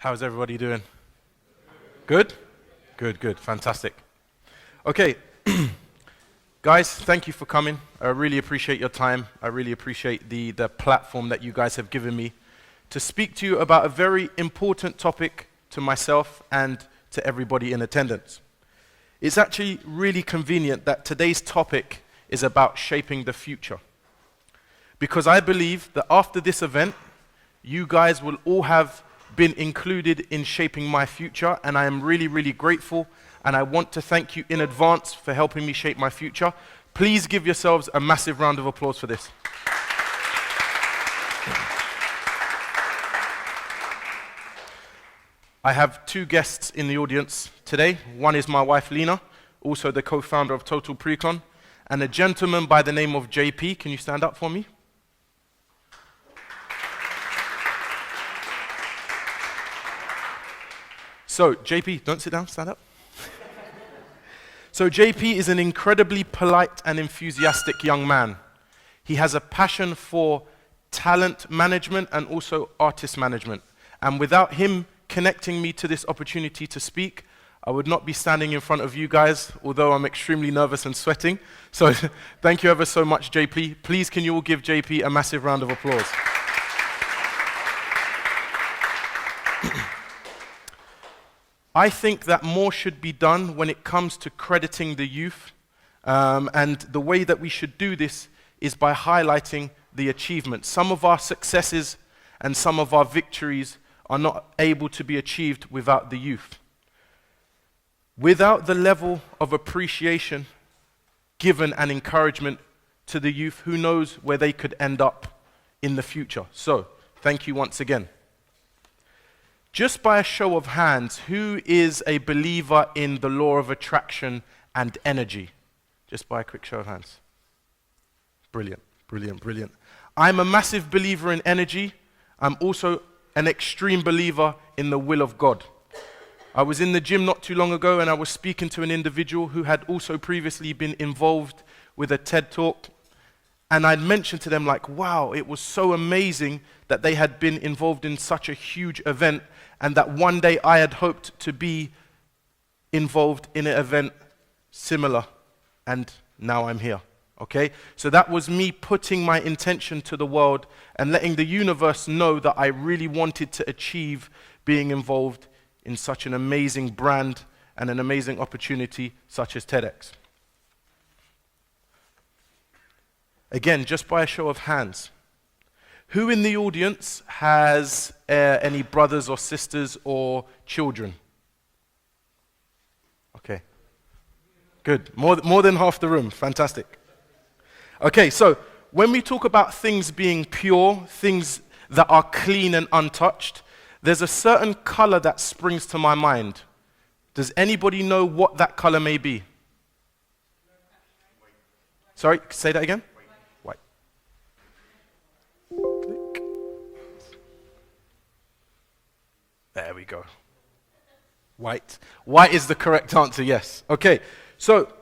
How's everybody doing? Good? Good, fantastic. Okay, guys, thank you for coming. I really appreciate your time. I really appreciate the platform that you guys have given me to speak to you about a very important topic to myself and to everybody in attendance. It's actually really convenient that today's topic is about shaping the future. Because I believe that after this event, you guys will all have been included in shaping my future, and I am really, really grateful, and I want to thank you in advance for helping me shape my future. Please give yourselves a massive round of applause for this. I have two guests in the audience today. One is my wife, Lena, also the co-founder of Total Precon, and a gentleman by the name of JP. Can you stand up for me? So, JP, don't sit down, stand up. So, JP is an incredibly polite and enthusiastic young man. He has a passion for talent management and also artist management. And without him connecting me to this opportunity to speak, I would not be standing in front of you guys, although I'm extremely nervous and sweating. So, thank you ever so much, JP. Please, can you all give JP a massive round of applause? I think that more should be done when it comes to crediting the youth, and the way that we should do this is by highlighting the achievements. Some of our successes and some of our victories are not able to be achieved without the youth. Without the level of appreciation given and encouragement to the youth, who knows where they could end up in the future. So, thank you once again. Just by a show of hands, who is a believer in the law of attraction and energy? Just by a quick show of hands. Brilliant, brilliant, brilliant. I'm a massive believer in energy. I'm also an extreme believer in the will of God. I was in the gym not too long ago and I was speaking to an individual who had also previously been involved with a TED talk. And I'd mentioned to them like, wow, it was so amazing that they had been involved in such a huge event, and that one day I had hoped to be involved in an event similar, and now I'm here, okay? So that was me putting my intention to the world and letting the universe know that I really wanted to achieve being involved in such an amazing brand and an amazing opportunity such as TEDx. Again, just by a show of hands, who in the audience has any brothers or sisters or children? Okay, good. More than half the room. Fantastic. Okay, so when we talk about things being pure, things that are clean and untouched, there's a certain color that springs to my mind. Does anybody know what that color may be? Sorry, say that again? There we go. White. White is the correct answer, yes. Okay, so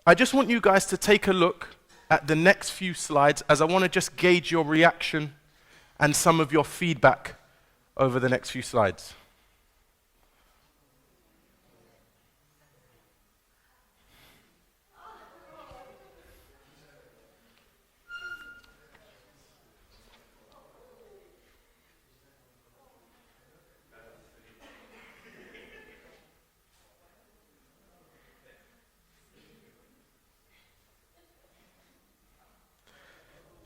I just want you guys to take a look at the next few slides as I want to just gauge your reaction and some of your feedback over the next few slides.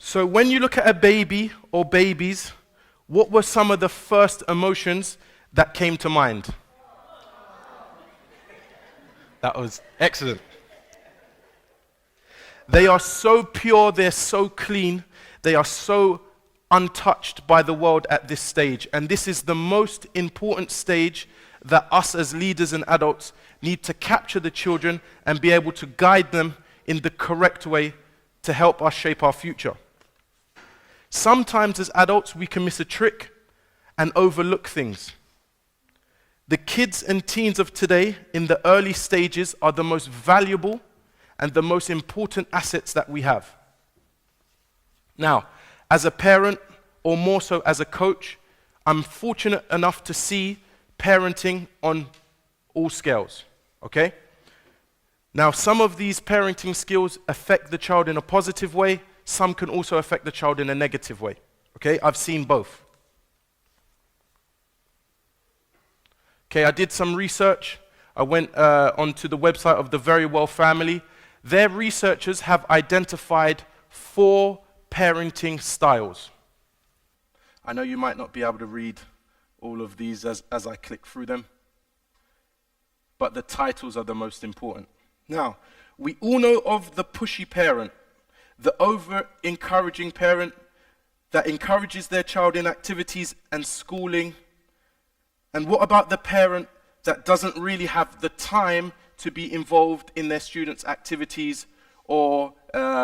So when you look at a baby or babies, what were some of the first emotions that came to mind? That was excellent. They are so pure, they're so clean, they are so untouched by the world at this stage. And this is the most important stage that us as leaders and adults need to capture the children and be able to guide them in the correct way to help us shape our future. Sometimes as adults, we can miss a trick and overlook things. The kids and teens of today in the early stages are the most valuable and the most important assets that we have. Now, as a parent, or more so as a coach, I'm fortunate enough to see parenting on all scales, okay? Now, some of these parenting skills affect the child in a positive way. Some can also affect the child in a negative way, okay? I've seen both. Okay, I did some research. I went onto the website of the Very Well family. Their researchers have identified 4 parenting styles. I know you might not be able to read all of these as I click through them, but the titles are the most important. Now, we all know of the pushy parent, the over-encouraging parent that encourages their child in activities and schooling. And what about the parent that doesn't really have the time to be involved in their students' activities or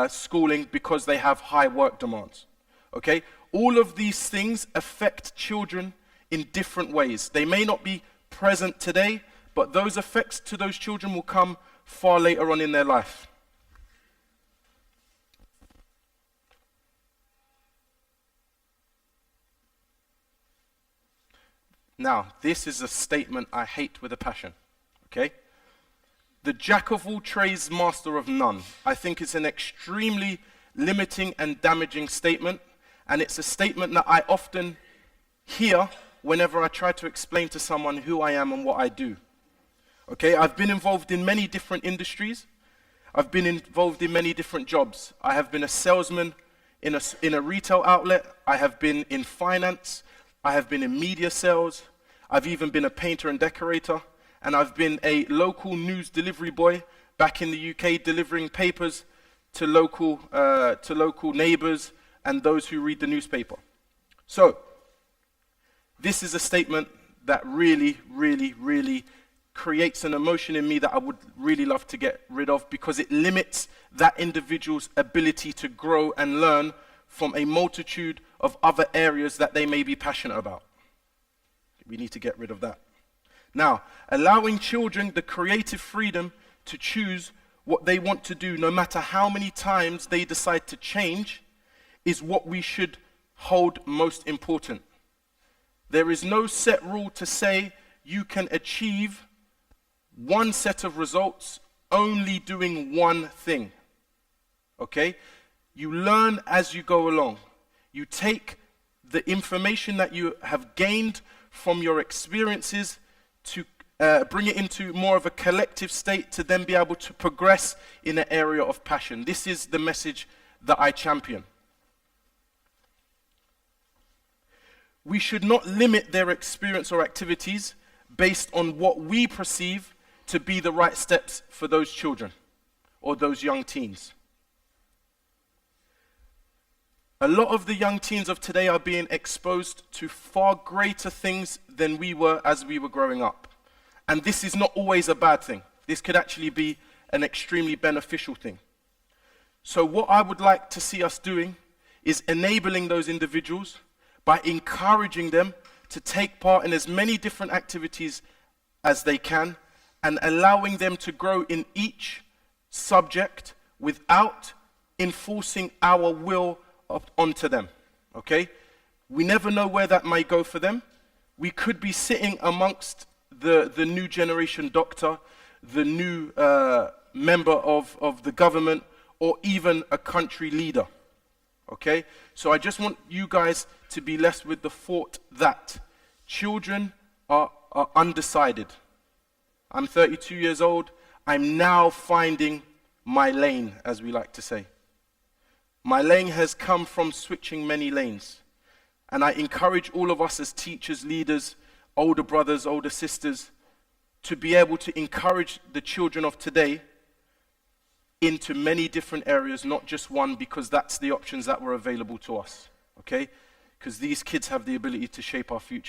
schooling because they have high work demands? Okay? All of these things affect children in different ways. They may not be present today, but those effects to those children will come far later on in their life. Now, this is a statement I hate with a passion, okay? The jack of all trades, master of none. I think it's an extremely limiting and damaging statement, and it's a statement that I often hear whenever I try to explain to someone who I am and what I do. Okay, I've been involved in many different industries. I've been involved in many different jobs. I have been a salesman in a retail outlet. I have been in finance. I have been in media sales. I've even been a painter and decorator. And I've been a local news delivery boy back in the UK, delivering papers to local neighbors and those who read the newspaper. So, this is a statement that really, really, really creates an emotion in me that I would really love to get rid of, because it limits that individual's ability to grow and learn from a multitude of other areas that they may be passionate about. We need to get rid of that. Now, allowing children the creative freedom to choose what they want to do, no matter how many times they decide to change, is what we should hold most important. There is no set rule to say you can achieve one set of results only doing one thing. Okay? You learn as you go along. You take the information that you have gained from your experiences to bring it into more of a collective state to then be able to progress in an area of passion. This is the message that I champion. We should not limit their experience or activities based on what we perceive to be the right steps for those children or those young teens. A lot of the young teens of today are being exposed to far greater things than we were as we were growing up. And this is not always a bad thing. This could actually be an extremely beneficial thing. So what I would like to see us doing is enabling those individuals by encouraging them to take part in as many different activities as they can, and allowing them to grow in each subject without enforcing our will onto them, okay? We never know where that may go for them. We could be sitting amongst the new generation doctor, the new member of the government, or even a country leader, okay? So I just want you guys to be left with the thought that children are undecided. I'm 32 years old. I'm now finding my lane, as we like to say. My lane has come from switching many lanes. And I encourage all of us as teachers, leaders, older brothers, older sisters, to be able to encourage the children of today into many different areas, not just one, because that's the options that were available to us, okay? Because these kids have the ability to shape our future.